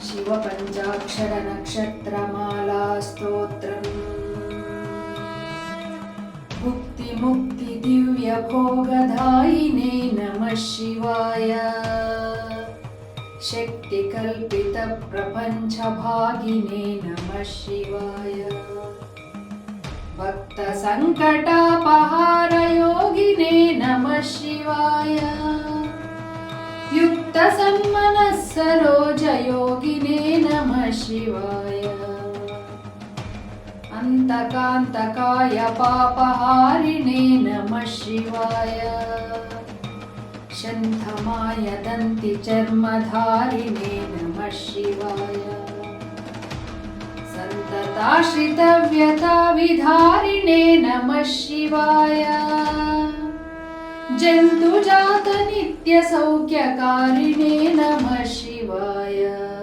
शिवपञ्चाक्षरनक्षत्रमालास्तोत्रम् भुक्तिमुक्तिदिव्यभोगदायिने नमः शिवाय। शक्तिकल्पितप्रपञ्चभागिने नमः शिवाय। भक्तसङ्कटापहारयोगिने नमः शिवाय। युक्तसन्मनस्सरोजयोगिने नमः शिवाय। अन्तकान्तकाय पापहारिणे नमः शिवाय। शन्थमाय दन्तिचर्मधारिणे नमः शिवाय। सन्तताश्रितव्यथाविधारिणे नमः शिवाय। जन्तुजातनित्यसौख्यकारिणे नमः शिवाय।